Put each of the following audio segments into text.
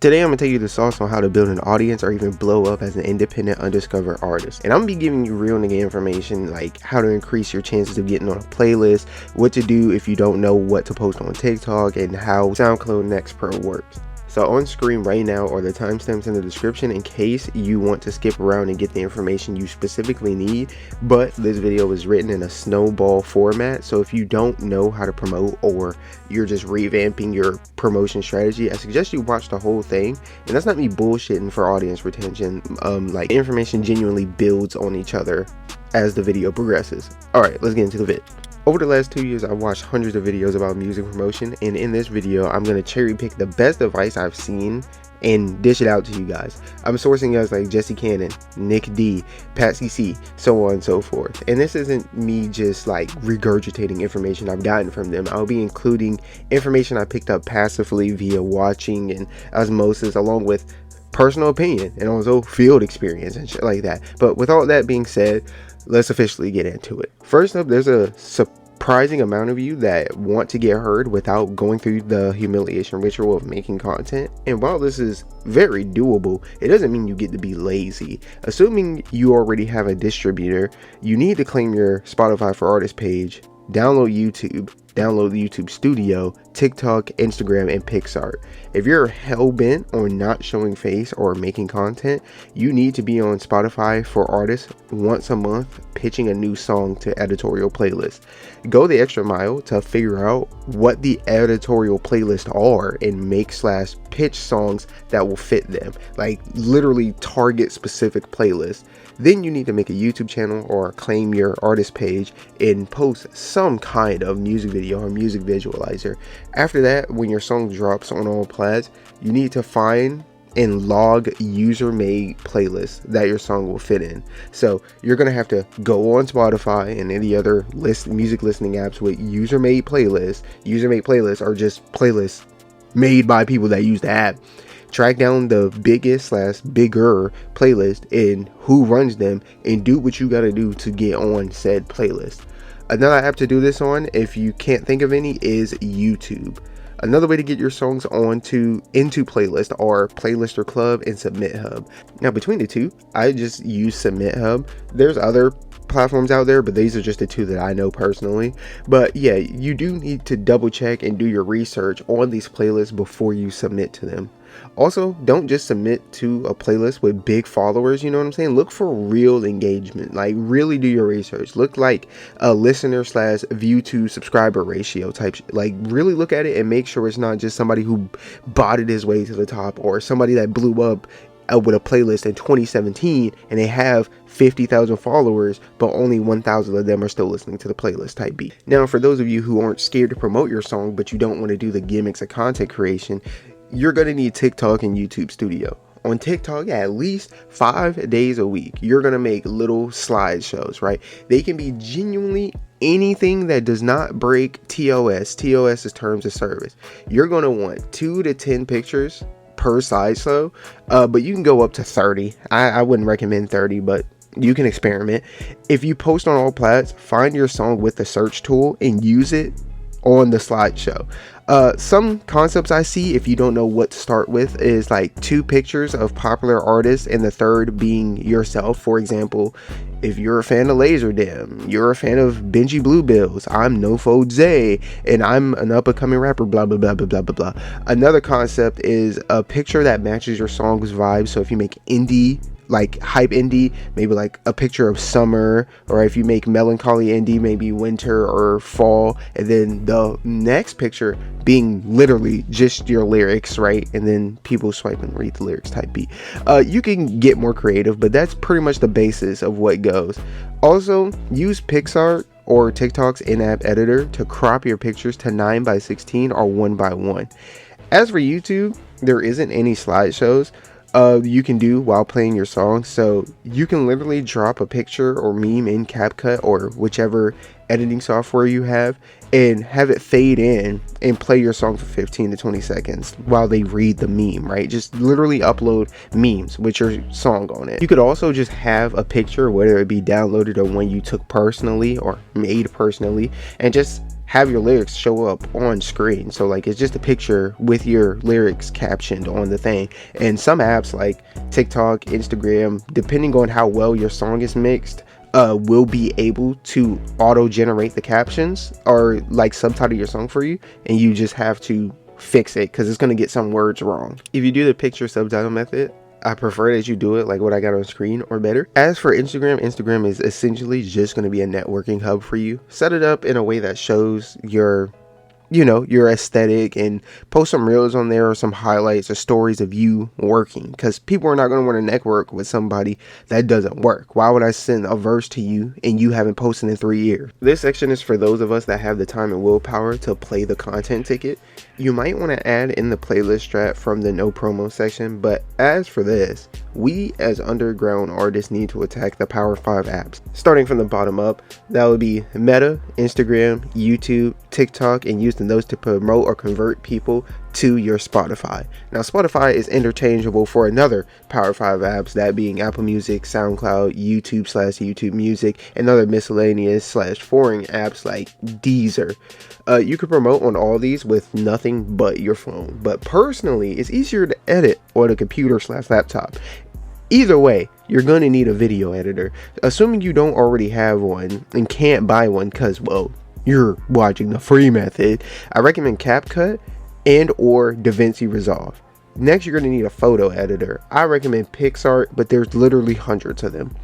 Today I'm going to tell you the sauce on how to build an audience or even blow up as an independent undiscovered artist. And I'm going to be giving you real nigga information like how to increase your chances of getting on a playlist, what to do if you don't know what to post on TikTok, and how SoundCloud Next Pro works. So on screen right now are the timestamps in the description in case you want to skip around and get the information you specifically need. But this video was written in a snowball format, so if you don't know how to promote or you're just revamping your promotion strategy, I suggest you watch the whole thing. And that's not me bullshitting for audience retention. Like information genuinely builds on each other as the video progresses. Alright, let's get into the vid. Over the last 2 years, I've watched hundreds of videos about music promotion, and in this video, I'm going to cherry pick the best advice I've seen and dish it out to you guys. I'm sourcing guys like Jesse Cannon, Nick D, Patsy C, so on and so forth. And this isn't me just like regurgitating information I've gotten from them. I'll be including information I picked up passively via watching and osmosis, along with personal opinion and also field experience and shit like that. But with all that being said, let's officially get into it. First up, there's a surprising amount of you that want to get heard without going through the humiliation ritual of making content. And while this is very doable, it doesn't mean you get to be lazy. Assuming you already have a distributor, you need to claim your Spotify for Artists page, download YouTube, download the YouTube Studio, TikTok, Instagram, and PixArt. If you're hell-bent on not showing face or making content, you need to be on Spotify for Artists once a month, pitching a new song to editorial playlists. Go the extra mile to figure out what the editorial playlists are and make/pitch songs that will fit them. Like literally target specific playlists. Then you need to make a YouTube channel or claim your artist page and post some kind of music video or music visualizer. After that, when your song drops on all plats, you need to find and log user-made playlists that your song will fit in. So you're gonna have to go on Spotify and any other music listening apps with user-made playlists. User-made playlists are just playlists made by people that use the app. Track down the biggest/bigger playlist and who runs them, and do what you gotta do to get on said playlist. Another app to do this on, if you can't think of any, is YouTube. Another way to get your songs into playlist are Playlister Club and Submit Hub. Now between the two, I just use Submit Hub. There's other platforms out there, but these are just the two that I know personally. But yeah, you do need to double check and do your research on these playlists before you submit to them. Also, don't just submit to a playlist with big followers, you know what I'm saying? Look for real engagement. Like really do your research. Look like a listener/view to subscriber ratio type like really look at it and make sure it's not just somebody who botted his way to the top, or somebody that blew up with a playlist in 2017 and they have 50,000 followers but only 1,000 of them are still listening to the playlist type beat. Now for those of you who aren't scared to promote your song but you don't want to do the gimmicks of content creation, you're going to need TikTok and YouTube Studio. On TikTok, at least 5 days a week, you're going to make little slideshows, right? They can be genuinely anything that does not break TOS. TOS is terms of service. You're going to want 2 to 10 pictures per slideshow, but you can go up to 30. I wouldn't recommend 30, but you can experiment. If you post on all plats, find your song with the search tool and use it on the slideshow. Some concepts I see, if you don't know what to start with, is like 2 pictures of popular artists and the third being yourself. For example, if you're a fan of Laserdam, you're a fan of Benji Bluebills, I'm Nofo Zay, and I'm an up-and-coming rapper, blah blah blah blah blah blah blah. Another concept is a picture that matches your song's vibe. So if you make indie, like hype indie, maybe like a picture of summer, or if you make melancholy indie, maybe winter or fall, and then the next picture being literally just your lyrics, right? And then people swipe and read the lyrics type beat. You can get more creative, but that's pretty much the basis of what goes. Also, use PixArt or TikTok's in-app editor to crop your pictures to 9:16 or 1:1. As for YouTube, there isn't any slideshows you can do while playing your song, so you can literally drop a picture or meme in CapCut or whichever editing software you have and have it fade in and play your song for 15 to 20 seconds while they read the meme, right? Just literally upload memes with your song on it. You could also just have a picture, whether it be downloaded or one you took personally or made personally, and just have your lyrics show up on screen. So like it's just a picture with your lyrics captioned on the thing. And some apps like TikTok, Instagram, depending on how well your song is mixed, will be able to auto generate the captions or like subtitle your song for you, and you just have to fix it because it's going to get some words wrong. If you do the picture subtitle method, I prefer that you do it like what I got on screen or better. As for Instagram is essentially just going to be a networking hub for you. Set it up in a way that shows your aesthetic, and post some reels on there or some highlights or stories of you working, because people are not going to want to network with somebody that doesn't work. Why would I send a verse to you and you haven't posted in 3 years? This section is for those of us that have the time and willpower to play the content ticket. You might want to add in the playlist strat from the no promo section, but as for this, we as underground artists need to attack the Power 5 apps. Starting from the bottom up, that would be Meta, Instagram, YouTube, TikTok, and using those to promote or convert people to your Spotify. Now Spotify is interchangeable for another Power 5 apps, that being Apple Music, SoundCloud, YouTube Music, and other miscellaneous / foreign apps like Deezer. You can promote on all these with nothing but your phone, but personally it's easier to edit on a computer / laptop. Either way, you're going to need a video editor, assuming you don't already have one and can't buy one because, well, you're watching the free method. I recommend CapCut and or DaVinci Resolve. Next, you're going to need a photo editor. I recommend PixArt, but there's literally hundreds of them.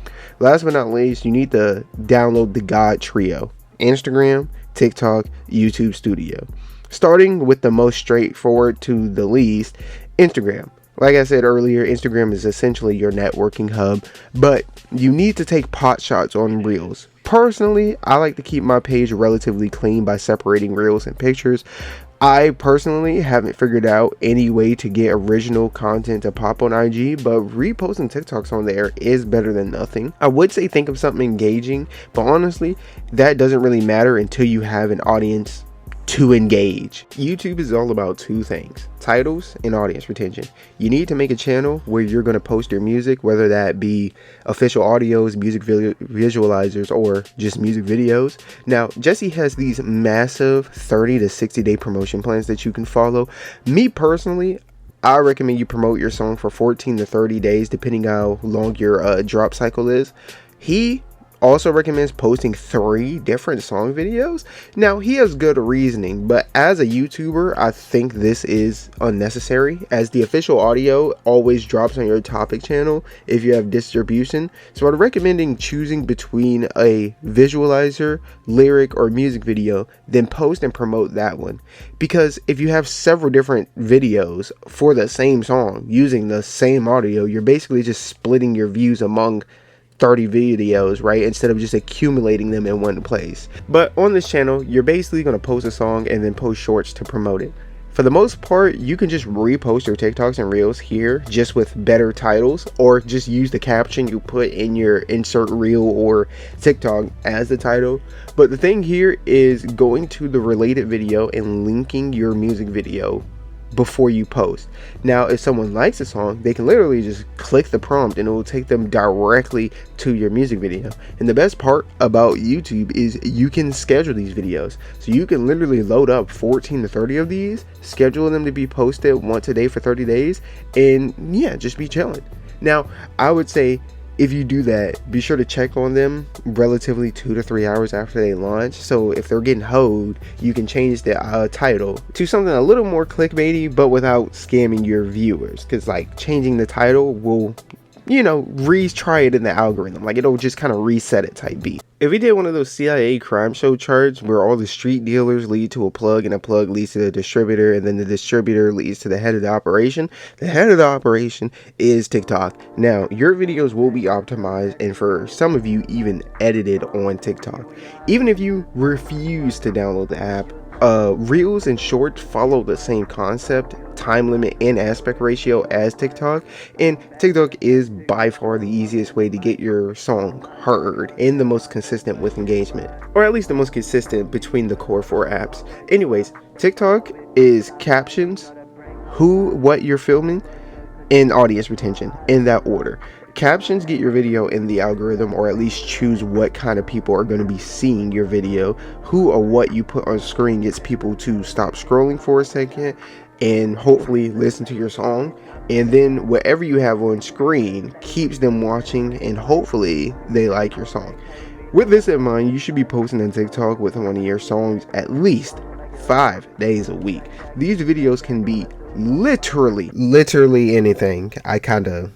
Last but not least, you need to download the God Trio: Instagram, TikTok, YouTube Studio. Starting with the most straightforward to the least, Instagram. Like I said earlier, Instagram is essentially your networking hub, but you need to take pot shots on reels. Personally, I like to keep my page relatively clean by separating reels and pictures. I personally haven't figured out any way to get original content to pop on IG, but reposting TikToks on there is better than nothing. I would say think of something engaging, but honestly, that doesn't really matter until you have an audience to engage. YouTube is all about two things: titles and audience retention. You need to make a channel where you're going to post your music, whether that be official audios, music visualizers, or just music videos. Now, Jesse has these massive 30 to 60 day promotion plans that you can follow. Me personally, I recommend you promote your song for 14 to 30 days, depending how long your drop cycle is. He also recommends posting 3 different song videos. Now, he has good reasoning, but as a YouTuber, I think this is unnecessary, as the official audio always drops on your topic channel if you have distribution. So I'd recommend choosing between a visualizer, lyric, or music video, then post and promote that one. Because if you have several different videos for the same song using the same audio, you're basically just splitting your views among 30 videos, right, instead of just accumulating them in one place. But on this channel, you're basically going to post a song and then post shorts to promote it. For the most part, you can just repost your TikToks and Reels here just with better titles, or just use the caption you put in your insert reel or TikTok as the title. But the thing here is going to the related video and linking your music video before you post. Now, if someone likes a song, they can literally just click the prompt and it will take them directly to your music video. And the best part about YouTube is you can schedule these videos. So you can literally load up 14 to 30 of these, schedule them to be posted once a day for 30 days, and yeah, just be chilling. Now, I would say if you do that, be sure to check on them relatively 2 to 3 hours after they launch. So if they're getting hoed, you can change the title to something a little more clickbaity, but without scamming your viewers. Because like changing the title will, retry it in the algorithm. Like it'll just kind of reset it type beat. If we did one of those CIA crime show charts where all the street dealers lead to a plug and a plug leads to the distributor and then the distributor leads to the head of the operation is TikTok. Now, your videos will be optimized and for some of you even edited on TikTok. Even if you refuse to download the app, Reels and Shorts follow the same concept, time limit, and aspect ratio as TikTok, and TikTok is by far the easiest way to get your song heard and the most consistent with engagement, or at least the most consistent between the core 4 apps. Anyways, TikTok is captions, who, what you're filming, and audience retention in that order. Captions get your video in the algorithm, or at least choose what kind of people are going to be seeing your video. Who or what you put on screen gets people to stop scrolling for a second and hopefully listen to your song. And then whatever you have on screen keeps them watching, and hopefully they like your song. With this in mind, you should be posting on TikTok with one of your songs at least 5 days a week. These videos can be literally anything. I kind of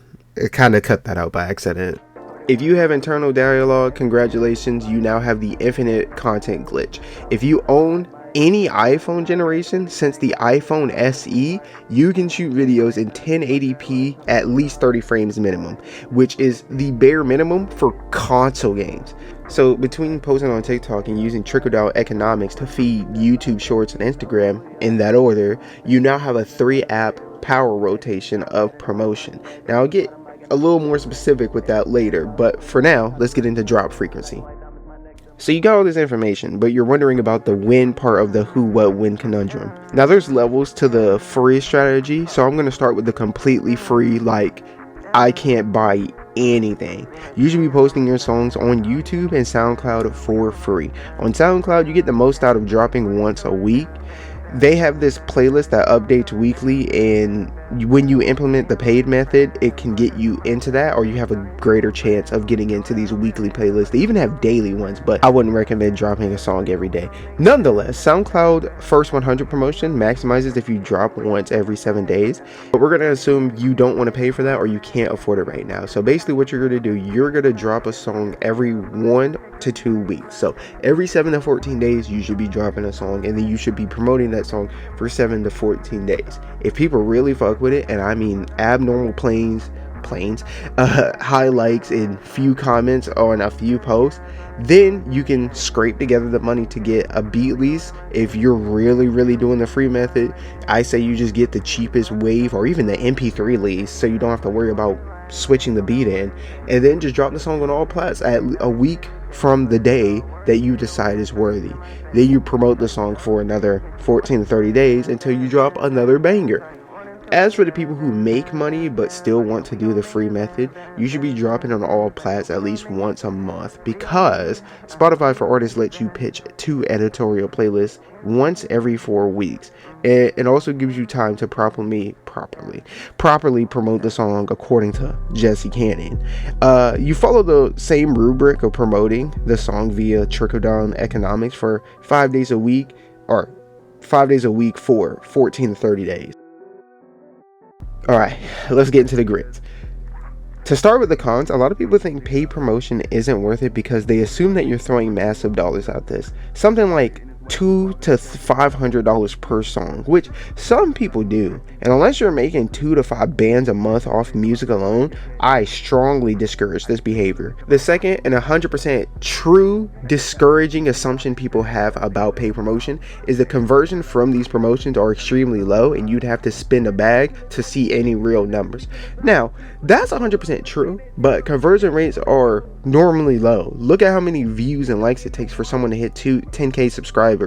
cut that out by accident. If you have internal dialogue, congratulations, you now have the infinite content glitch. If you own any iPhone generation since the iPhone SE, you can shoot videos in 1080p at least 30 frames minimum, which is the bare minimum for console games. So between posting on TikTok and using trickle-down economics to feed YouTube Shorts and Instagram in that order, you now have a 3-app power rotation of promotion. Now I'll get a little more specific with that later, but for now, let's get into drop frequency. So you got all this information, but you're wondering about the when part of the who, what, when conundrum. Now there's levels to the free strategy, so I'm going to start with the completely free, like I can't buy anything. You should be posting your songs on YouTube and SoundCloud for free. On SoundCloud, you get the most out of dropping once a week. They have this playlist that updates weekly, and when you implement the paid method, it can get you into that, or you have a greater chance of getting into these weekly playlists. They even have daily ones, but I wouldn't recommend dropping a song every day. Nonetheless, SoundCloud First 100 promotion maximizes if you drop once every 7 days, but we're going to assume you don't want to pay for that, or you can't afford it right now. So basically what you're going to do, you're going to drop a song every 1 to 2 weeks. So every 7 to 14 days, you should be dropping a song, and then you should be promoting that song for 7 to 14 days. If people really fuck with it, and I mean abnormal planes, high likes and few comments on a few posts, then you can scrape together the money to get a beat lease. If you're really doing the free method, I say you just get the cheapest wave or even the MP3 lease, so you don't have to worry about switching the beat in, and then just drop the song on all plats at a week from the day that you decide is worthy. Then you promote the song for another 14 to 30 days until you drop another banger. As for the people who make money but still want to do the free method, you should be dropping on all plats at least once a month, because Spotify for Artists lets you pitch 2 editorial playlists once every 4 weeks. It also gives you time to properly promote the song according to Jesse Cannon. You follow the same rubric of promoting the song via trickle-down economics for 5 days a week, or 5 days a week for 14 to 30 days. Alright, let's get into the grids. To start with the cons, a lot of people think paid promotion isn't worth it because they assume that you're throwing massive dollars at this. Something like $200 to $500 per song, which some people do, and unless you're making 2 to 5 bands a month off music alone, I strongly discourage this behavior. The second and 100% true discouraging assumption people have about paid promotion is the conversion from these promotions are extremely low, and you'd have to spend a bag to see any real numbers. Now that's 100% true, but conversion rates are normally low. Look at how many views and likes it takes for someone to hit 10k subscribers.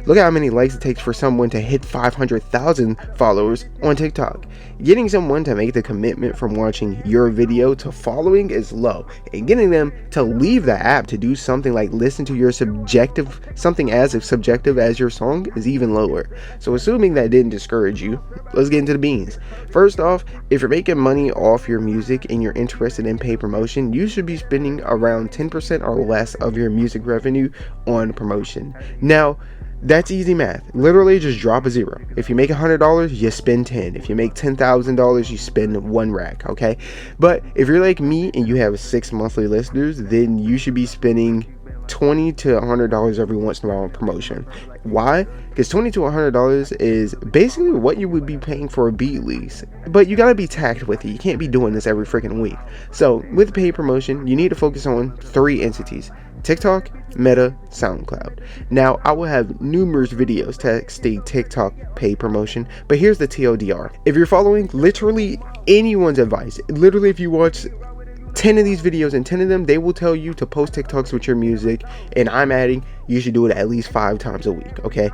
Look at how many likes it takes for someone to hit 500,000 followers on TikTok. Getting someone to make the commitment from watching your video to following is low, and getting them to leave the app to do something like listen to your something as subjective as your song is even lower. So assuming that didn't discourage you, let's get into the beans. First off, if you're making money off your music and you're interested in paid promotion, you should be spending around 10% or less of your music revenue on promotion. Now, that's easy math. Literally just drop a zero. If you make $100, you spend 10. If you make $10,000, you spend 1 rack, okay? But if you're like me and you have 6 monthly listeners, then you should be spending $20 to $100 every once in a while on promotion. Why? Because $20 to $100 is basically what you would be paying for a beat lease, but you gotta be tacked with it. You can't be doing this every freaking week. So with paid promotion, you need to focus on 3 entities: TikTok, Meta, SoundCloud. Now, I will have numerous videos testing TikTok paid promotion, but here's the TLDR. If you're following literally anyone's advice, literally if you watch 10 of these videos and 10 of them, they will tell you to post TikToks with your music, and I'm adding, you should do it at least 5 times a week, okay?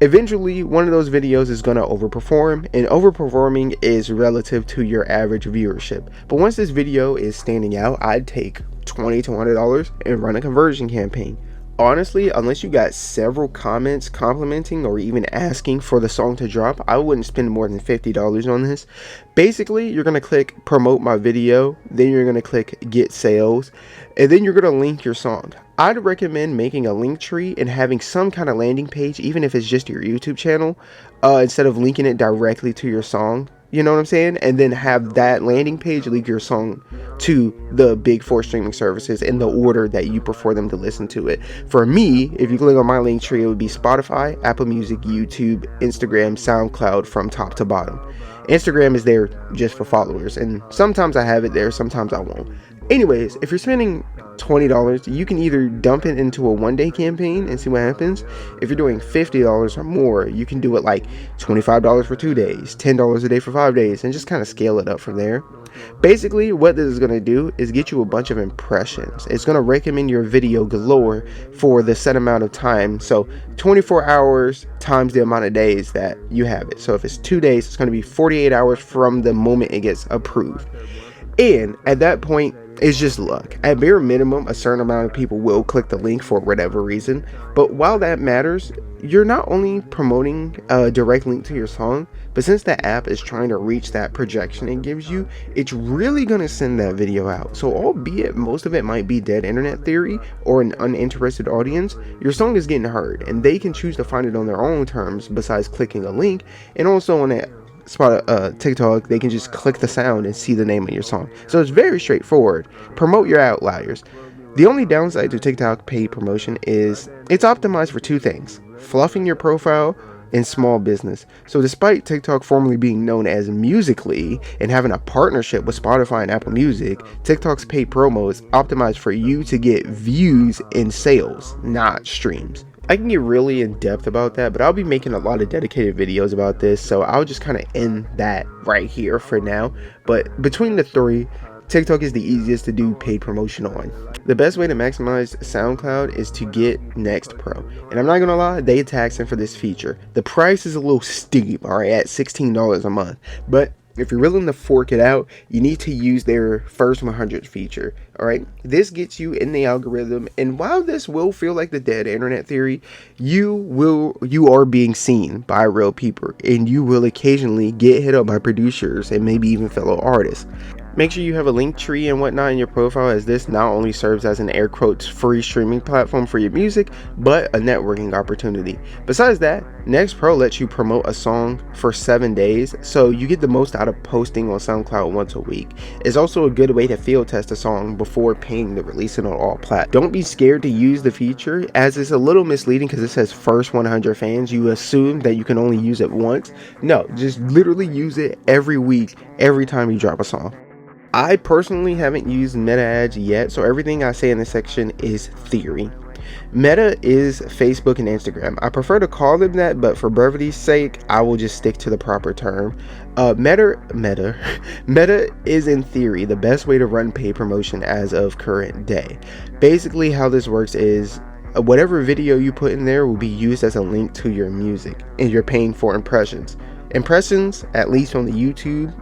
Eventually, one of those videos is going to overperform, and overperforming is relative to your average viewership. But once this video is standing out, I'd take $20 to $100 and run a conversion campaign. Honestly, unless you got several comments complimenting or even asking for the song to drop, I wouldn't spend more than $50 on this. Basically, you're going to click promote my video, then you're going to click get sales, and then you're going to link your song. I'd recommend making a link tree and having some kind of landing page, even if it's just your YouTube channel, instead of linking it directly to your song. You know what I'm saying? And then have that landing page link your song to the big 4 streaming services in the order that you prefer them to listen to it. For me, if you click on my link tree, it would be Spotify, Apple Music, YouTube, Instagram, SoundCloud from top to bottom. Instagram is there just for followers, and sometimes I have it there, sometimes I won't. Anyways, if you're spending $20, you can either dump it into a one-day campaign and see what happens. If you're doing $50 or more, you can do it like $25 for 2 days, $10 a day for 5 days, and just kind of scale it up from there. Basically, what this is going to do is get you a bunch of impressions. It's going to recommend your video galore for the set amount of time. So 24 hours times the amount of days that you have it. So if it's 2 days, it's going to be 48 hours from the moment it gets approved. And at that point, it's just luck. At bare minimum, a certain amount of people will click the link for whatever reason. But while that matters, you're not only promoting a direct link to your song, but since the app is trying to reach that projection it gives you, it's really going to send that video out. So albeit most of it might be dead internet theory or an uninterested audience, your song is getting heard, and they can choose to find it on their own terms besides clicking a link. And also on that TikTok, they can just click the sound and see the name of your song. So it's very straightforward. Promote your outliers. The only downside to TikTok paid promotion is it's optimized for 2 things: fluffing your profile and small business. So despite TikTok formerly being known as Musical.ly and having a partnership with Spotify and Apple Music, TikTok's paid promo is optimized for you to get views and sales, not streams. I can get really in depth about that, but I'll be making a lot of dedicated videos about this, so I'll just kind of end that right here for now. But between the 3, TikTok is the easiest to do paid promotion on. The best way to maximize SoundCloud is to get Next Pro. And I'm not gonna lie, they taxing for this feature. The price is a little steep, alright, at $16 a month. But if you're willing to fork it out, you need to use their first 100 feature. Alright, this gets you in the algorithm, and while this will feel like the dead internet theory, you are being seen by real people, and you will occasionally get hit up by producers and maybe even fellow artists. Make sure you have a link tree and whatnot in your profile, as this not only serves as an air quotes free streaming platform for your music, but a networking opportunity. Besides that, Next Pro lets you promote a song for 7 days, so you get the most out of posting on SoundCloud once a week. It's also a good way to field test a song before paying to release it on all platforms. Don't be scared to use the feature, as it's a little misleading because it says first 100 fans. You assume that you can only use it once. No, just literally use it every week, every time you drop a song. I personally haven't used Meta ads yet, so everything I say in this section is theory. Meta is Facebook and Instagram. I prefer to call them that, but for brevity's sake, I will just stick to the proper term. Meta is in theory the best way to run paid promotion as of current day. Basically, how this works is whatever video you put in there will be used as a link to your music, and you're paying for impressions. Impressions, at least on YouTube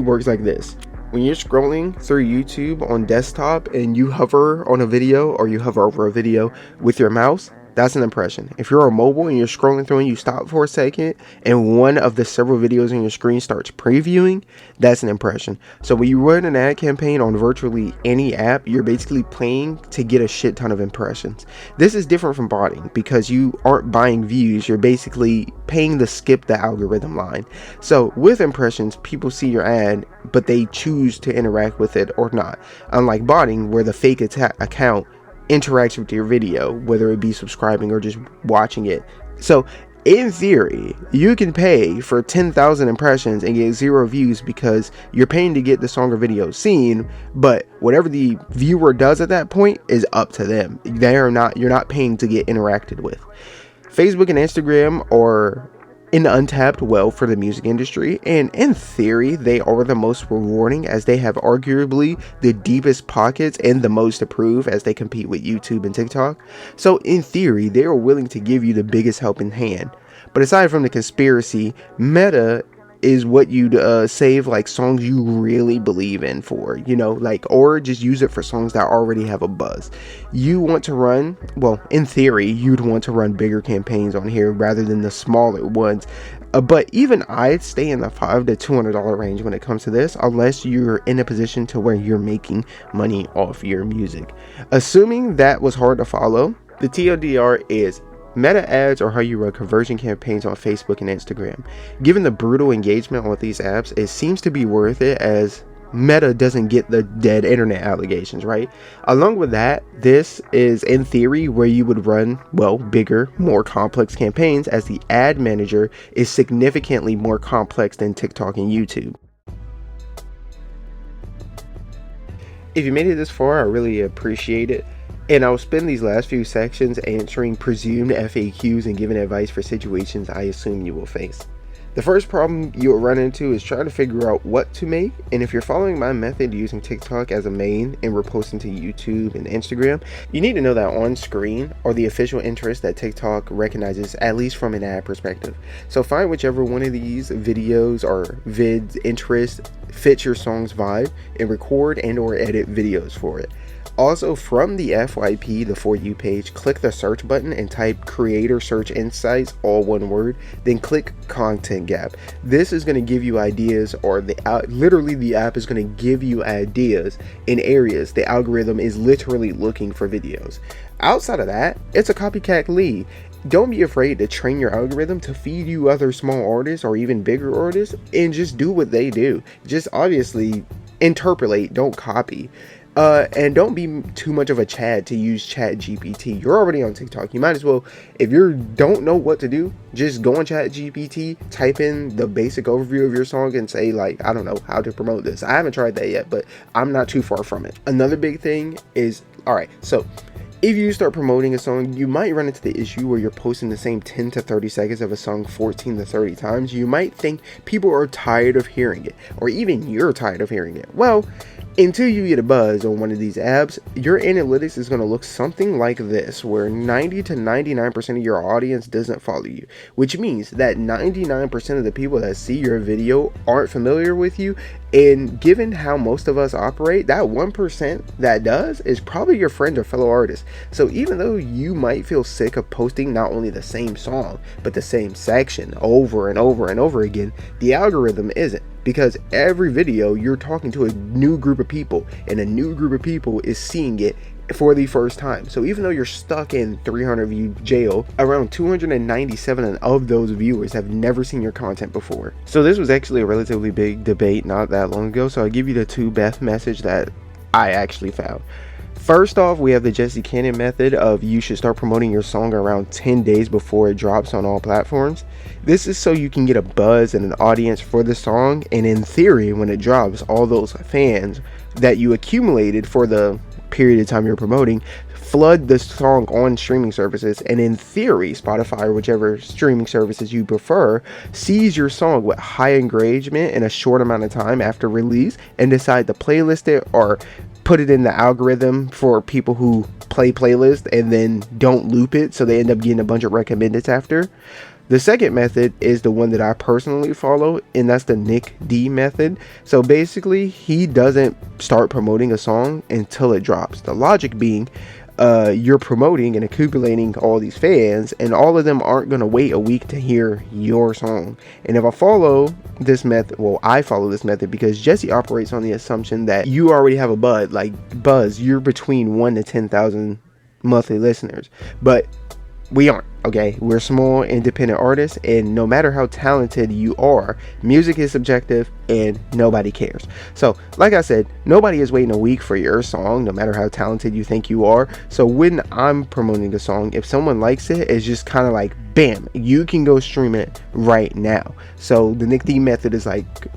works like this. When you're scrolling through YouTube on desktop and you hover on a video or you hover over a video with your mouse, that's an impression. If you're on mobile and you're scrolling through and you stop for a second and one of the several videos on your screen starts previewing, that's an impression. So when you run an ad campaign on virtually any app, you're basically paying to get a shit ton of impressions. This is different from botting because you aren't buying views, you're basically paying to skip the algorithm line. So with impressions, people see your ad, but they choose to interact with it or not. Unlike botting, where the fake account interacts with your video, whether it be subscribing or just watching it. So in theory, you can pay for 10,000 impressions and get 0 views because you're paying to get the song or video seen, but whatever the viewer does at that point is up to them. You're not paying to get interacted with. Facebook and Instagram are an untapped well for the music industry, and in theory they are the most rewarding as they have arguably the deepest pockets and the most to prove as they compete with YouTube and TikTok. So in theory they are willing to give you the biggest helping hand. But aside from the conspiracy, Meta is what you'd save like songs you really believe in for, you know, like, or just use it for songs that already have a buzz. You want to run, well, in theory you'd want to run bigger campaigns on here rather than the smaller ones, but even I'd stay in the $500 to $200 range when it comes to this, unless you're in a position to where you're making money off your music. Assuming that was hard to follow, the TLDR is Meta ads are how you run conversion campaigns on Facebook and Instagram. Given the brutal engagement on these apps, it seems to be worth it as Meta doesn't get the dead internet allegations, right? Along with that, this is in theory where you would run, well, bigger, more complex campaigns, as the ad manager is significantly more complex than TikTok and YouTube. If you made it this far, I really appreciate it. And I'll spend these last few sections answering presumed FAQs and giving advice for situations I assume you will face. The first problem you'll run into is trying to figure out what to make, and if you're following my method using TikTok as a main and reposting to YouTube and Instagram, you need to know that on screen are the official interests that TikTok recognizes, at least from an ad perspective. So find whichever one of these videos or vids interest fits your song's vibe and record and or edit videos for it. Also, from the FYP, the For You page, click the search button and type Creator Search Insights, all one word, then click Content Gap. This is going to give you ideas, or literally the app is going to give you ideas in areas the algorithm is literally looking for videos. Outside of that, it's a copycat lead. Don't be afraid to train your algorithm to feed you other small artists or even bigger artists, and just do what they do. Just obviously interpolate, don't copy. And don't be too much of a Chad to use Chat GPT. You're already on TikTok. You might as well, if you don't know what to do, just go on Chat GPT, type in the basic overview of your song and say, like, I don't know how to promote this. I haven't tried that yet, but I'm not too far from it. Another big thing is, alright, so if you start promoting a song, you might run into the issue where you're posting the same 10 to 30 seconds of a song 14 to 30 times. You might think people are tired of hearing it, or even you're tired of hearing it. Well, until you get a buzz on one of these apps, your analytics is going to look something like this, where 90 to 99% of your audience doesn't follow you, which means that 99% of the people that see your video aren't familiar with you. And given how most of us operate, that 1% that does is probably your friend or fellow artist. So even though you might feel sick of posting not only the same song, but the same section over and over and over again, the algorithm isn't. Because every video you're talking to a new group of people, and a new group of people is seeing it for the first time. So even though you're stuck in 300 view jail, around 297 of those viewers have never seen your content before. So this was actually a relatively big debate not that long ago, so I'll give you the two best message that I actually found. First off, we have the Jesse Cannon method of you should start promoting your song around 10 days before it drops on all platforms. This is so you can get a buzz and an audience for the song, and in theory, when it drops, all those fans that you accumulated for the period of time you're promoting flood the song on streaming services, and in theory, Spotify or whichever streaming services you prefer sees your song with high engagement in a short amount of time after release and decide to playlist it or put it in the algorithm for people who play playlists and then don't loop it, so they end up getting a bunch of recommendeds after. The second method is the one that I personally follow, and that's the Nick D method. So basically, he doesn't start promoting a song until it drops. The logic being, you're promoting and accumulating all these fans, and all of them aren't going to wait a week to hear your song. And if I follow this method, well, I follow this method because Jesse operates on the assumption that you already have a buzz. You're between 1 to 10,000 monthly listeners, but we aren't. Okay, we're small independent artists, and no matter how talented you are, music is subjective and nobody cares. So like I said, nobody is waiting a week for your song, no matter how talented you think you are. So when I'm promoting a song, if someone likes it, it's just kind of like bam, you can go stream it right now. So the Nick D method is like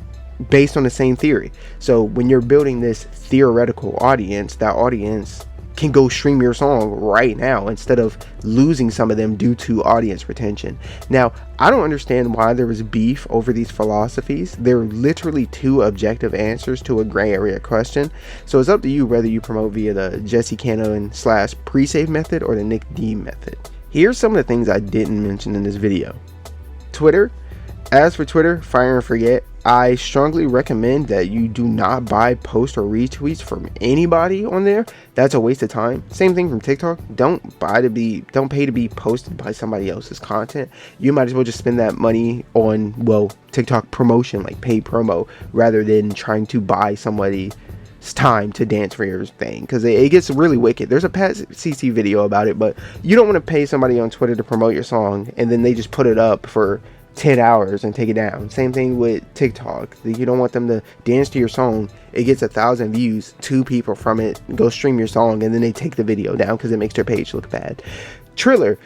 based on the same theory. So when you're building this theoretical audience, that audience can go stream your song right now instead of losing some of them due to audience retention. Now, I don't understand why there was beef over these philosophies. They're literally two objective answers to a gray area question. So it's up to you whether you promote via the Jesse Cannon / pre-save method or the Nick D method. Here's some of the things I didn't mention in this video. Twitter. As for Twitter, fire and forget. I strongly recommend that you do not buy posts or retweets from anybody on there. That's a waste of time. Same thing from TikTok. Don't pay to be posted by somebody else's content. You might as well just spend that money on, well, TikTok promotion, like paid promo, rather than trying to buy somebody's time to dance for your thing, because it gets really wicked. There's a Pat CC video about it, but you don't want to pay somebody on Twitter to promote your song and then they just put it up for 10 hours and take it down. Same thing with TikTok. You don't want them to dance to your song. It gets 1,000 views, 2 people from it go stream your song, and then they take the video down because it makes their page look bad. Triller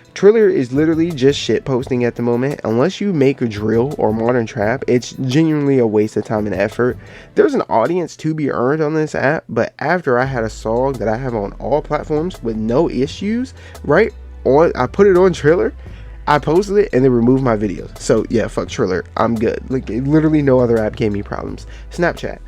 is literally just shit posting at the moment. Unless you make a drill or modern trap, it's genuinely a waste of time and effort. There's an audience to be earned on this app, but after I had a song that I have on all platforms with no issues, right on, I put it on Triller, I posted it and then removed my videos. So yeah, fuck Triller. I'm good. Like, literally no other app gave me problems. Snapchat.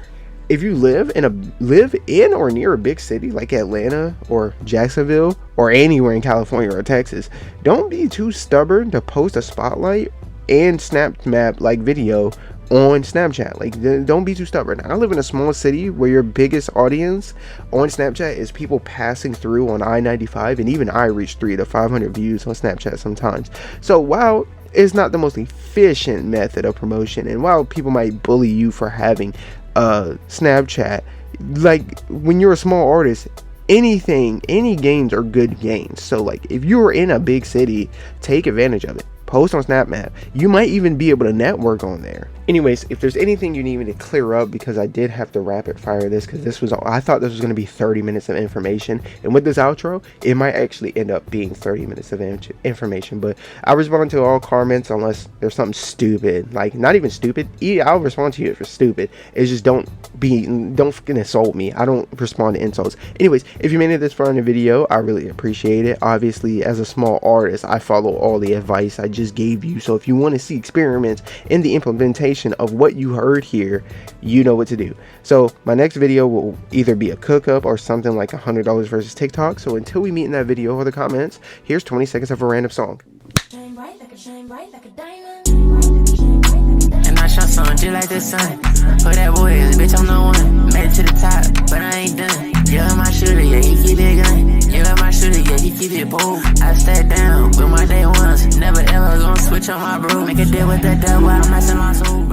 If you live in or near a big city like Atlanta or Jacksonville or anywhere in California or Texas, don't be too stubborn to post a spotlight and snap map like video on Snapchat. Like, don't be too stubborn. I live in a small city where your biggest audience on Snapchat is people passing through on I-95, and even I reach 300 to 500 views on Snapchat sometimes. So while it's not the most efficient method of promotion, and while people might bully you for having Snapchat, like, when you're a small artist, any gains are good gains. So like, if you're in a big city, take advantage of it. Post on SnapMap. You might even be able to network on there. Anyways, if there's anything you need me to clear up, because I did have to rapid fire this, because I thought this was going to be 30 minutes of information, and with this outro it might actually end up being 30 minutes of information. But I'll respond to all comments unless there's something stupid, like, not even stupid. I'll respond to you if it's stupid. It's just don't fucking insult me. I don't respond to insults. Anyways, if you made it this far in the video, I really appreciate it. Obviously, as a small artist, I follow all the advice I just gave you. So if you want to see experiments in the implementation of what you heard here, you know what to do. So my next video will either be a cook up or something like $100 versus TikTok. So until we meet in that video or the comments, here's 20 seconds of a random song. And I shot something just like the sun. For that boy, bitch, I'm the one. Made it to the top, but I ain't done. You love my shooter, yeah, he keep it gun. You love my shooter, yeah, he keep it bold. I stay down with my day ones. Never ever gonna switch on my bro. Make a deal with the devil, I'm messing my soul.